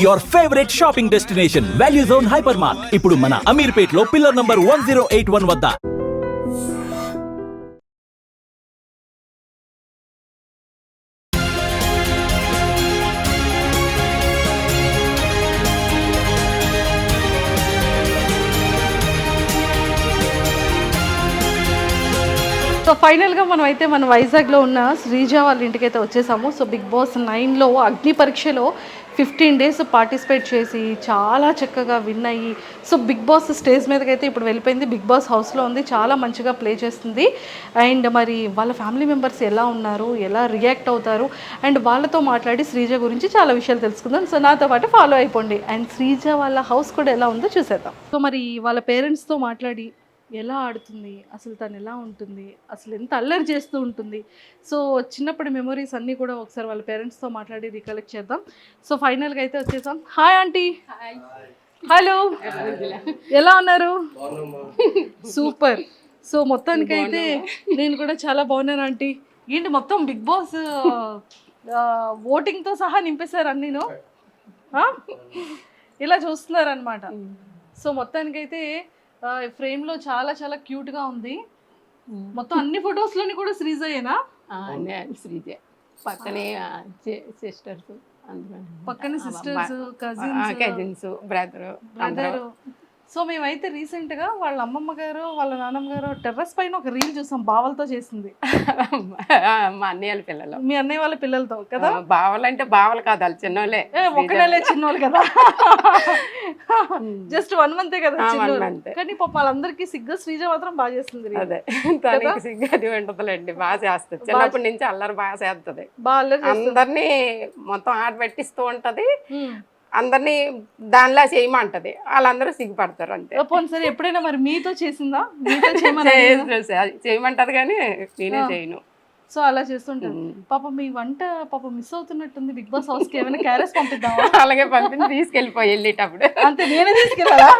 Your favourite shopping destination value zone hyper mart ఇప్పుడు మన అమీర్పేట్ లో పిల్లర్ నంబర్ 1081 వద్ద. సో ఫైనల్గా మనం అయితే మన వైజాగ్లో ఉన్న శ్రీజ వాళ్ళ ఇంటికి అయితే వచ్చేసాము. సో బిగ్ బాస్ 9లో అగ్ని పరీక్షలో 15 days పార్టిసిపేట్ చేసి చాలా చక్కగా విన్ అయ్యి సో బిగ్ బాస్ స్టేజ్ మీదకి అయితే ఇప్పుడు వెళ్ళిపోయింది. బిగ్ బాస్ హౌస్లో ఉంది, చాలా మంచిగా ప్లే చేస్తుంది. అండ్ మరి వాళ్ళ ఫ్యామిలీ మెంబర్స్ ఎలా ఉన్నారు, ఎలా రియాక్ట్ అవుతారు, అండ్ వాళ్ళతో మాట్లాడి శ్రీజ గురించి చాలా విషయాలు తెలుసుకుందాం. సో నాతో పాటు ఫాలో అయిపోండి. అండ్ శ్రీజ వాళ్ళ హౌస్ కూడా ఎలా ఉందో చూసేద్దాం. సో మరి వాళ్ళ పేరెంట్స్తో మాట్లాడి ఎలా ఆడుతుంది, అసలు తను ఎలా ఉంటుంది, అసలు ఎంత అల్లరి చేస్తూ ఉంటుంది, సో చిన్నప్పటి మెమొరీస్ అన్నీ కూడా ఒకసారి వాళ్ళ పేరెంట్స్తో మాట్లాడి రికలెక్ట్ చేద్దాం. సో ఫైనల్గా అయితే వచ్చేసాం. Hi aunty. హలో, ఎలా ఉన్నారు? సూపర్. సో మొత్తానికైతే నేను కూడా చాలా బాగున్నాను ఆంటీ. ఏంటి మొత్తం బిగ్ బాస్ ఓటింగ్తో సహా నింపేశారు అన్నీను, ఇలా చూస్తున్నారనమాట. సో మొత్తానికైతే ఫ్రేమ్లో చాలా చాలా క్యూట్గా ఉంది. మొత్తం అన్ని ఫొటోస్లోని కూడా శ్రీజయేనా? శ్రీజే. పక్కనే సిస్టర్స్, పక్కన సిస్టర్స్, కజిన్స్, బ్రదరు. సో మేమైతే రీసెంట్గా వాళ్ళ అమ్మమ్మ గారు వాళ్ళ నాన్నమ్మ గారు టెర్రస్ పైన ఒక రీల్ చూసాం, బావలతో చేసింది. మా అన్నయ్య పిల్లలు. మీ అన్నయ్య వాళ్ళ పిల్లలతో కదా? బావలు అంటే బావలు కాదు, వాళ్ళు చిన్నోళ్ళే. ఒక నెలే చిన్నోళ్ళు కదా, జస్ట్ 1 month కదా. కానీ పాప వాళ్ళందరికీ సిగ్గు, శ్రీజ మాత్రం బాగా చేస్తుంది. అదే తనకి సిగ్గు అది ఉంటుందిలేండి, బాగా చేస్తుంది. చిన్నప్పటి నుంచి అల్లరి బాగా చేస్తుంది, అందరినీ మొత్తం ఆట పెట్టిస్తూ ఉంటది, అందరినీ దానిలా చేయమంటది, వాళ్ళందరూ సిగ్గుపడతారు అంతే. సరే ఎప్పుడైనా మరి మీతో చేసిందా? చేయమంటది కానీ నేనే చేయను. సో అలా చేస్తుంటాను. పాప మీ వంట పాప మిస్ అవుతున్నట్టుంది బిగ్ బాస్ హౌస్ కి, ఏమైనా క్యారెస్ పంపిద్దామా? అలాగే పంపించి తీసుకెళ్ళిపోయి వెళ్ళేటప్పుడు. అంతే, నేనే తీసుకెళ్ళాలా?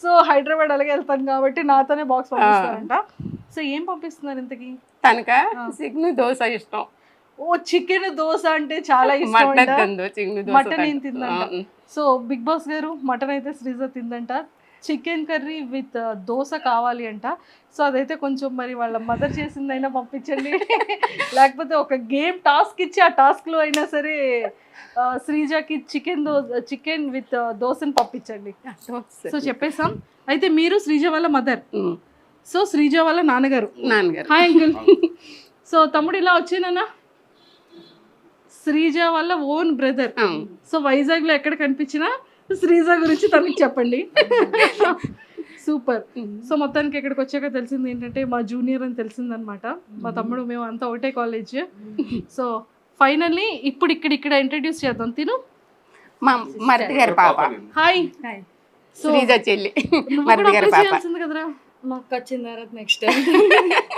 సో హైదరాబాద్ అలాగే వెళ్తాను కాబట్టి నాతోనే బాక్స్ పంపిస్తారంట. సో ఏం పంపిస్తున్నారు ఇంతకి? తనక చికెన్ దోశ ఇష్టం. ఓ చికెన్ దోశ అంటే చాలా ఇష్టం. మటన్ ఏం తిందంట. సో బిగ్ బాస్ గారు మటన్ అయితే శ్రీజ తిందంట, చికెన్ కర్రీ విత్ దోశ కావాలి అంట. సో అదైతే కొంచెం మరి వాళ్ళ మదర్ చేసిందైనా పంపించండి, లేకపోతే ఒక గేమ్ టాస్క్ ఇచ్చి ఆ టాస్క్లో అయినా సరే శ్రీజకి చికెన్ విత్ దోశని పంపించండి. సో చెప్పేసాం. అయితే మీరు శ్రీజ వాళ్ళ మదర్, సో శ్రీజ వాళ్ళ నాన్నగారు. Hi uncle. సో తమ్ముడు ఇలా వచ్చేనా? శ్రీజ వాళ్ళ ఓన్ బ్రదర్. సో వైజాగ్లో ఎక్కడ కనిపించినా శ్రీజ గురించి తనకి చెప్పండి. సూపర్. సో మొత్తానికి ఇక్కడికి వచ్చాక తెలిసింది ఏంటంటే మా జూనియర్ అని తెలిసిందనమాట. మా తమ్ముడు, మేము అంతా ఒకటే కాలేజ్. సో ఫైనల్లీ ఇప్పుడు ఇక్కడ ఇంట్రడ్యూస్ చేద్దాం. తిను మా మరిది గారి పాప. హాయ్. శ్రీజ చెల్లి, మరిది గారి పాప. కదరా, మా అక్క వచ్చిన తర్వాత నెక్స్ట్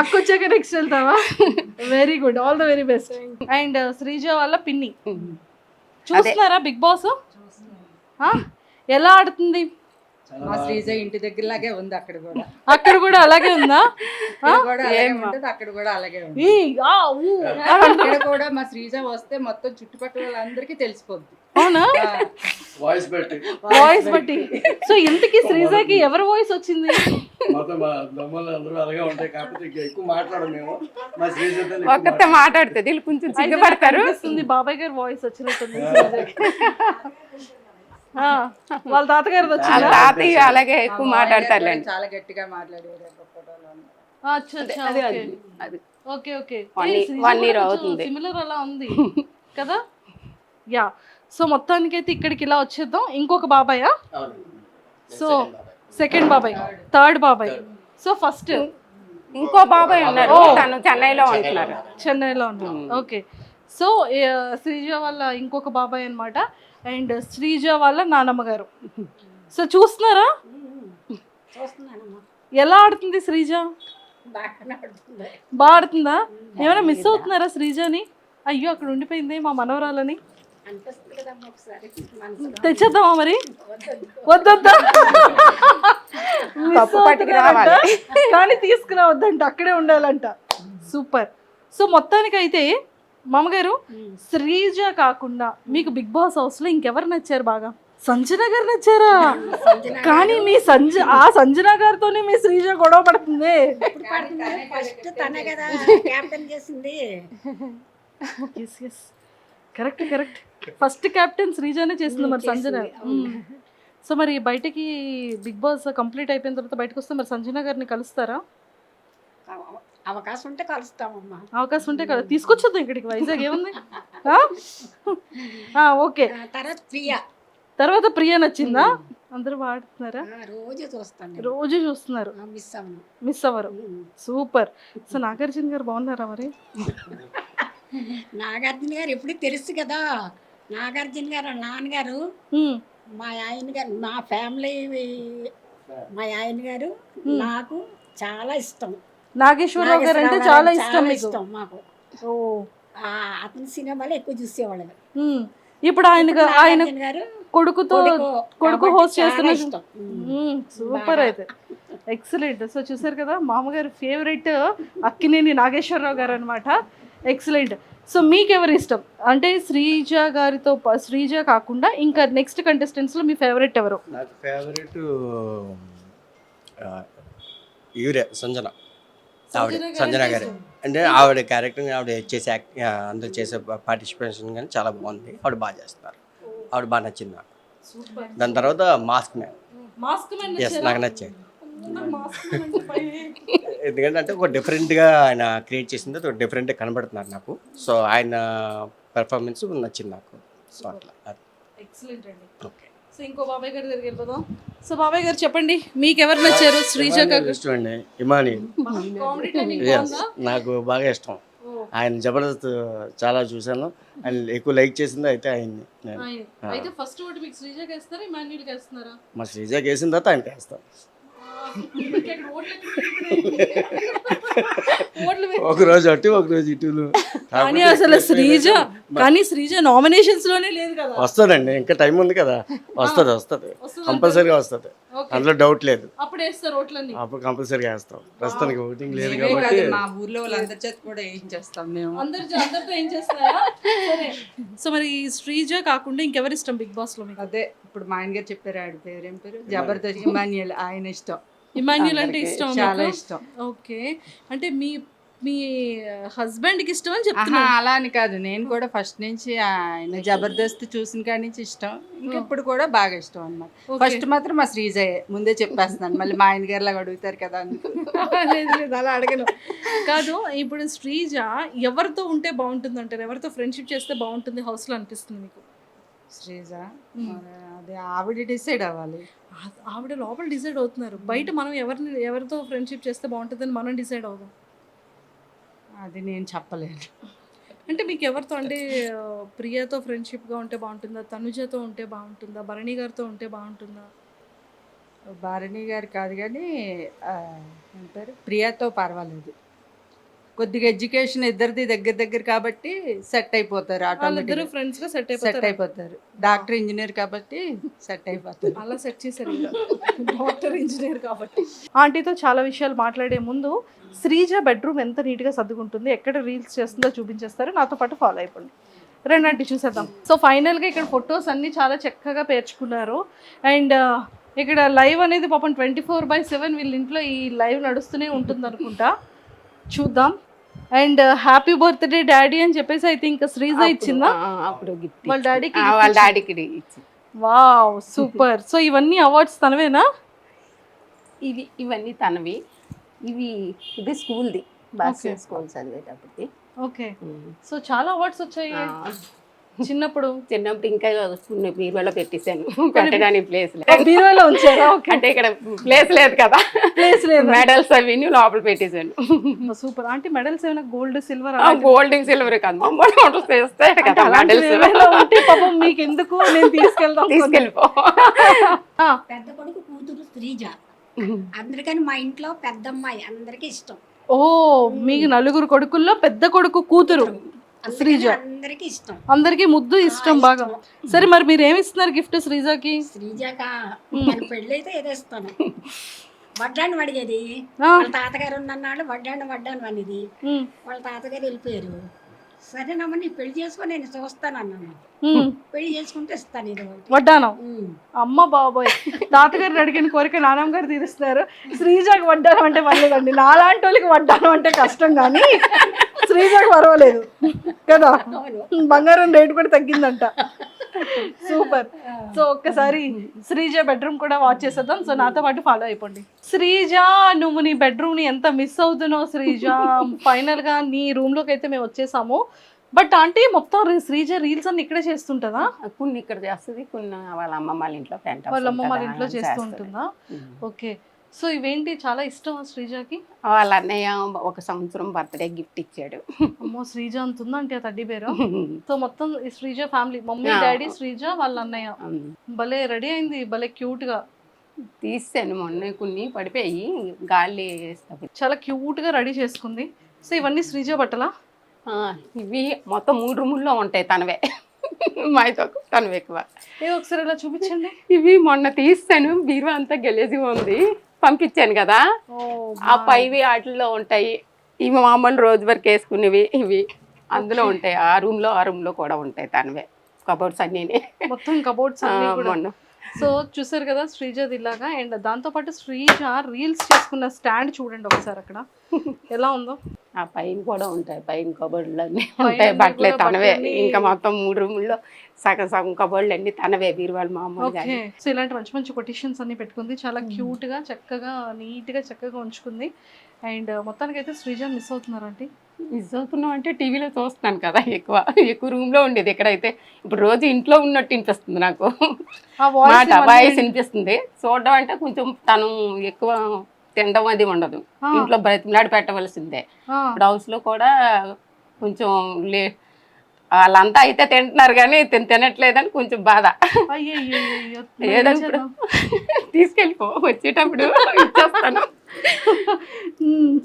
అక్క వచ్చాక నెక్స్ట్ వెళ్తావా? Very good, all the very best. And Sreeja వాళ్ళ పిన్ని. చూస్తున్నారా బిగ్ బాస్? ఎలా ఆడుతుంది? మా శ్రీజ ఇంటి దగ్గరలాగే ఉంది, అక్కడ కూడా అలాగే ఉందా? అక్కడ కూడా అలాగే ఉంది. అక్కడ కూడా మా శ్రీజ వస్తే మొత్తం చుట్టుపక్కల వాళ్ళందరికీ తెలిసిపోద్ది. అవునా? వాయిస్ బట్టి. సో ఇంతకీ శ్రీజకి ఎవరి వాయిస్ వచ్చింది? ఒక్కతే మాట్లాడుతుంది, కొంచెం సిగ్గుపడతారు. బాబాయ్ గారి వాయిస్ వచ్చినట్టుంది. వాళ్ళ తాతగారు వచ్చింది, తాతయ్య అలాగే ఎక్కువ మాట్లాడతారు, చాలా గట్టిగా మాట్లాడారు. ఓకే ఓకే, 1 year అవుతుంది. సిమిలర్ అలా ఉంది కదా. యా. సో మొత్తానికి అయితే ఇక్కడికి ఇలా వచ్చేద్దాం. ఇంకొక బాబాయా? సో సెకండ్ బాబాయ్, థర్డ్ బాబాయ్. సో ఫస్ట్ ఇంకో బాబాయ్ ఉన్నారు, తను చెన్నైలో ఉంటున్నారు. చెన్నైలో ఉన్నారు. ఓకే. సో శ్రీజ వాళ్ళ ఇంకొక బాబాయ్ అనమాట. అండ్ శ్రీజ వాళ్ళ నానమ్మ గారు. సో చూస్తున్నారా ఎలా ఆడుతుంది శ్రీజ? బాగా ఆడుతుందా? ఏమైనా మిస్ అవుతున్నారా శ్రీజని? అయ్యో అక్కడ ఉండిపోయింది మా మనవరాలని. తెచ్చేద్దామా మరి? వద్దా, కానీ తీసుకురావద్దంట, అక్కడే ఉండాలంట. సూపర్. సో మొత్తానికి అయితే మామగారు శ్రీజ కాకుండా మీకు బిగ్ బాస్ హౌస్ లో ఇంకెవరు నచ్చారు బాగా? సంజన గారు నచ్చారా? కానీ మీ సంజన గారితోనే మీ శ్రీజ గొడవ పడుతుంది. ఫస్ట్ తనే కదా క్యాప్టెన్ చేసింది. కరెక్ట్ ఫస్ట్ కెప్టెన్ శ్రీజానే చేసింది మరి సంజన. సో మరి బయటకి బిగ్ బాస్ కంప్లీట్ అయిపోయిన తర్వాత బయటకు వస్తే మరి సంజన గారిని కలుస్తారా? అవకాశం ఉంటే కలుస్తామమ్మా. అవకాశం ఉంటే తీసుకొచ్చేద్దాం ఇక్కడికి, వైజాగ్ ఏముంది. ఓకే, తర్వాత ప్రియా నచ్చిందా? అందరూ వాడుతున్నారా? రోజు చూస్తున్నారు, మిస్ అవ్వరు. సూపర్. సో నాగార్జున గారు బాగున్నారా మరి? నాగార్జున గారు ఎప్పుడు తెలుసు కదా. నాగార్జున గారు నాన్నగారు, మా ఆయన గారు, మా ఫ్యామిలీ, మా ఆయన గారు నాకు చాలా ఇష్టం. నాగేశ్వరరావు గారు అంటే చాలా ఇష్టం మాకు. అతని సినిమాలు ఎక్కువ చూసేవాళ్ళు. ఇప్పుడు ఆయన కొడుకు హోస్ట్ చేస్తున్న. సూపర్, అయితే ఎక్సలెంట్. సో చూసారు కదా, మామగారు ఫేవరెట్ అక్కినేని నాగేశ్వరరావు గారు అనమాట. ఎక్సలెంట్. సో మీకు ఎవరు ఇష్టం అంటే శ్రీజ కాకుండా ఇంకా నెక్స్ట్ కంటెస్టెంట్స్ లో మీ ఫేవరెట్ ఎవరు? నాకు ఫేవరెట్ ఈవిడే సంజన. సంజన గారు అంటే ఆవిడ క్యారెక్టర్, ఆవిడ చేసే అందరూ చేసే పార్టిసిపేషన్ కానీ చాలా బాగుంది. ఆవిడ బాగా చేస్తున్నారు, ఆవిడ బాగా నచ్చింది నాకు. దాని తర్వాత మాస్క్ మ్యాన్, ఎస్ నాకు నచ్చాయి. ఎందుకంటే అంటే ఒక డిఫరెంట్గా ఆయన క్రియేట్ చేసింది, ఒక డిఫరెంట్గా కనబడుతున్నారు నాకు. సో ఆయన పెర్ఫార్మెన్స్ నచ్చింది నాకు. సో అట్లా ఎక్సలెంట్ అండి. ఓకే. సో ఇంకో బాబాయ్ గారి దగ్గరికి వెళ్ళిపోదాం. సో బాబాయ్ గారు చెప్పండి, మీకు ఎవరు నచ్చారు? శ్రీజ ఇష్టం అండి, ఇమాని. నాకు బాగా ఇష్టం. ఆయన జబర్దస్త్ చాలా చూశాను, ఆయన ఎక్కువ లైక్ చేసింది అయితే ఆయన్ని. అయితే ఫస్ట్ ఓటు మీకు శ్రీజకి వేస్తారా, ఇమాన్యుల్కి వేస్తున్నారా? మా శ్రీజకి వేసిన తర్వాత ఆయనకి వేస్తాను. ఒక రోజు అటు ఒక రోజు ఇటులు. కానీ అసలు శ్రీజ నామినేషన్స్ లోనే లేదు కదా. వస్తుందండి, ఇంకా టైం ఉంది కదా. వస్తుంది కంపల్సరీగా వస్తుంది, అందులో డౌట్ లేదు. అప్పుడు వేస్తారు ఓట్లన్నీ, అప్పుడు కంపల్సరీగా వేస్తాం. ప్రస్తుతానికి ఓటింగ్ లేదు కాబట్టి మా ఊర్లో వాళ్ళందరి చేత కూడా ఏం చేస్తాం మేము. అందరితో ఏం చేస్తారా? సరే. సో మరి శ్రీజ కాకుండా ఇంకెవరు ఇష్టం బిగ్ బాస్ లో మీకు? అదే ఇప్పుడు మా ఆయన గారు చెప్పారు, ఆవిడ పేరు ఏం పేరు, జబర్దస్త్ ఇమాన్యుయల్. ఆయన ఇష్టం, ఇమాన్యుల్ అంటే ఇష్టం, చాలా ఇష్టం. ఓకే, అంటే మీ హస్బెండ్ కి ఇష్టం అని చెప్తున్నా. అలా అని కాదు, నేను కూడా ఫస్ట్ నుంచి ఆయన జబర్దస్త్ చూసిన కాడి నుంచి ఇష్టం, ఇంకా ఇప్పుడు కూడా బాగా ఇష్టం అన్నమాట. ఫస్ట్ మాత్రం మా శ్రీజయే, ముందే చెప్పేస్తున్నాను, మళ్ళీ మా ఆయన గారిలాగా అడుగుతారు కదా. లేదు అలా అడగను. కాదు, ఇప్పుడు శ్రీజ ఎవరితో ఉంటే బాగుంటుంది అంటారు? ఎవరితో ఫ్రెండ్షిప్ చేస్తే బాగుంటుంది హౌస్ లో అనిపిస్తుంది మీకు? శ్రీజ అదే ఆవిడ డిసైడ్ అవ్వాలి. ఆవిడ లోపల డిసైడ్ అవుతున్నారు, బయట మనం ఎవరితో ఫ్రెండ్షిప్ చేస్తే బాగుంటుందని మనం డిసైడ్ అవుదాం. అది నేను చెప్పలేను. అంటే మీకు ఎవరితో, అంటే ప్రియతో ఫ్రెండ్షిప్గా ఉంటే బాగుంటుందా, తనుజతో ఉంటే బాగుంటుందా, భరణి గారితో ఉంటే బాగుంటుందా? భరణి గారు కాదు కానీ ఏం పేరు, ప్రియాతో పర్వాలేదు. కొద్దిగా ఎడ్యుకేషన్ ఇద్దరిది దగ్గర కాబట్టి సెట్ అయిపోతారు, ఆటోమేటిక్ ఫ్రెండ్స్ గా సెట్ అయిపోతారు. డాక్టర్ ఇంజనీర్ కాబట్టి సెట్ అయిపోతారు. అలా సెట్ చేశారు, డాక్టర్ ఇంజనీర్ కాబట్టి. ఆంటీతో చాలా విషయాలు మాట్లాడే ముందు శ్రీజ బెడ్రూమ్ ఎంత నీట్గా సర్దుకుంటుంది, ఎక్కడ రీల్స్ చేస్తుందో చూపించేస్తారు, నాతో పాటు ఫాలో అయిపోండి. రండి ఆంటీ చూసేద్దాం. సో ఫైనల్గా ఇక్కడ ఫొటోస్ అన్నీ చాలా చక్కగా పేర్చుకున్నారు. అండ్ ఇక్కడ లైవ్ అనేది పాపం 24/7 వీళ్ళ ఇంట్లో ఈ లైవ్ నడుస్తూనే ఉంటుంది అనుకుంటా, చూద్దాం. అండ్ హ్యాపీ బర్త్డే డాడీ అని చెప్పేసి అయితే ఇంకా శ్రీజ ఇచ్చిందా వాళ్ళ డాడీకి? Wow, super. సో ఇవన్నీ అవార్డ్స్ తనవేనా? ఇవన్నీ తనవి. ఇది స్కూల్ది, బాస్కెట్ స్కూల్ చదివేటప్పటికి. ఓకే, సో చాలా అవార్డ్స్ వచ్చాయి చిన్నప్పుడు ఇంకా బీరువాలో పెట్టేశాను, పెట్టడానికి ప్లేస్ బీరువాలో ఉంచారా? అంటే ఇక్కడ ప్లేస్ లేదు కదా, ప్లేస్ లేదు, మెడల్స్ అవి లోపల పెట్టేశాను. సూపర్. అంటే మెడల్స్ ఏమైనా గోల్డ్ సిల్వర్? గోల్డ్ సిల్వర్ కాదు, పాపం మీకు ఎందుకు, నేను తీసుకెళ్ళిపో. పెద్ద కొడుకు కూతురు శ్రీజ, అందరికని మా ఇంట్లో పెద్ద అమ్మాయి, అందరికి ఇష్టం. ఓ, మీకు నలుగురు కొడుకుల్లో పెద్ద కొడుకు కూతురు శ్రీజ, అందరికి ఇష్టం, అందరికి ముద్దు ఇష్టం బాగా. సరే మరి మీరు ఏమి ఇస్తున్నారు గిఫ్ట్ శ్రీజకి? శ్రీజకా పెళ్ళి అయితే ఏదో ఇస్తాను. వడ్డాను అడిగేది, వాళ్ళ తాతగారు ఉన్నన్నాళ్ళు వడ్డాను అనేది, వాళ్ళ తాతగారు వెళ్ళిపోయారు. సరేనమ్మా నీ పెళ్లి చేసుకొని నేను చూస్తాను అన్నాను. పెళ్లి చేసుకుంటే ఇస్తాను ఇది ఒకటి. వడ్డానం. అమ్మ బాబోయ్, తాతగారిని అడిగిన కోరిక నానమ్మ గారు తీరుస్తున్నారు. శ్రీజాకి వడ్డానం అంటే పర్లేదండి, నాలాంటి వాళ్ళకి వడ్డానం అంటే కష్టం, కానీ శ్రీజాకి పర్వాలేదు కదా, బంగారం రేటు కూడా తగ్గిందంట. సూపర్. సో ఒక్కసారి శ్రీజ బెడ్రూమ్ కూడా వాచ్ చేసేద్దాం. సో నాతో పాటు ఫాలో అయిపోండి. శ్రీజ, నువ్వు నీ బెడ్రూమ్ ని ఎంత మిస్ అవుతున్నావు శ్రీజ. ఫైనల్ గా నీ రూమ్ లోకి అయితే మేము వచ్చేసాము. బట్ ఆంటీ మొత్తం శ్రీజ రీల్స్ అన్ని ఇక్కడే చేస్తుంటదా? కొన్ని ఇక్కడ చేస్తుంది, కొన్ని వాళ్ళ అమ్మమ్మ వాళ్ళ ఇంట్లో పెంట వాళ్ళ అమ్మ వాళ్ళ ఇంట్లో చేస్తూ ఉంటుందా? ఓకే. సో ఇవేంటి చాలా ఇష్టం శ్రీజకి? వాళ్ళ అన్నయ్య 1 సంవత్సరం బర్త్డే గిఫ్ట్ ఇచ్చాడు. అమ్మో, శ్రీజ అంటుందా అంటే ఆ తడ్డీ పేరు. సో మొత్తం ఈ Sreeja family, mummy daddy Sreeja వాళ్ళ అన్నయ్య. భలే రెడీ అయింది, భలే క్యూట్ గా తీసాను మొన్న, కొన్ని పడిపోయి గాలి చాలా క్యూట్ గా రెడీ చేసుకుంది. సో ఇవన్నీ శ్రీజ బట్టలా? ఇవి మొత్తం 3 రూముల్లో ఉంటాయి తనవే. మాతో తనవే ఎక్కువ. ఒకసారి ఇలా చూపించండి. ఇవి మొన్న తీస్తాను, బీరువా అంతా గెలేజిగా ఉంది, పంపించాను కదా, ఆ పైవి వాటిల్లో ఉంటాయి. ఇవి మామూలు రోజు వరకు వేసుకునేవి ఇవి అందులో ఉంటాయి. ఆ రూమ్ లో కూడా ఉంటాయి తనవే కబోర్డ్స్ అన్నీ. మొత్తం కబోర్డ్స్ అన్ని కూడా. సో చూసారు కదా శ్రీజది ఇలాగా. అండ్ దాంతోపాటు శ్రీజ రీల్స్ చేసుకున్న స్టాండ్ చూడండి ఒకసారి అక్కడ ఎలా ఉందో. ఆ పైన కూడా ఉంటాయి, పైన కబోర్డులు అన్నీ ఉంటాయి, బట్టలే తనవే. ఇంకా మొత్తం 3 రూముల్లో సగం కబోర్డులు అన్ని తనవే, బీరువాళ్ళు మామూలుగా. సో ఇలాంటి మంచి మంచి కొటేషన్స్ అన్ని పెట్టుకుంది, చాలా క్యూట్ గా చక్కగా నీట్ గా చక్కగా ఉంచుకుంది. అండ్ మొత్తానికి అయితే శ్రీజ మిస్ అవుతున్నారు అంటే. మిస్ అవుతున్నాం అంటే టీవీలో చూస్తున్నాను కదా, ఎక్కువ రూమ్ లో ఉండేది. ఎక్కడైతే ఇప్పుడు రోజు ఇంట్లో ఉన్నట్టు వినిపిస్తుంది నాకు, మాట వాయిస్ వినిపిస్తుంది. చూడడం అంటే కొంచెం తను ఎక్కువ తినడం అది ఉండదు, ఇంట్లో బ్రతిమలాడి పెట్టవలసిందే. ఇప్పుడు హౌస్ లో కూడా కొంచెం వాళ్ళంతా అయితే తింటున్నారు కానీ తినట్లేదని కొంచెం బాధ. ఏదప్పుడు తీసుకెళ్ళిపో, వచ్చేటప్పుడు ఇచ్చేస్తాను.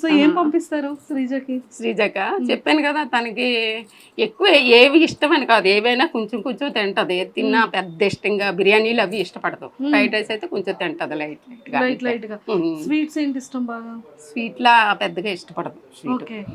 సో ఏం పంపిస్తారు శ్రీజకి? శ్రీజక చెప్పాను కదా, తనకి ఎక్కువ ఏవి ఇష్టం అని కాదు, ఏవైనా కొంచెం కొంచెం తింటది. తిన్నా పెద్ద ఇష్టంగా బిర్యానీలు అవి ఇష్టపడదు. ఫ్రైడ్ రైస్ అయితే కొంచెం తింటది లైట్ గా. స్వీట్స్ ఏంటి ఇష్టం బాగా? స్వీట్లా పెద్దగా ఇష్టపడదు. ఓకే.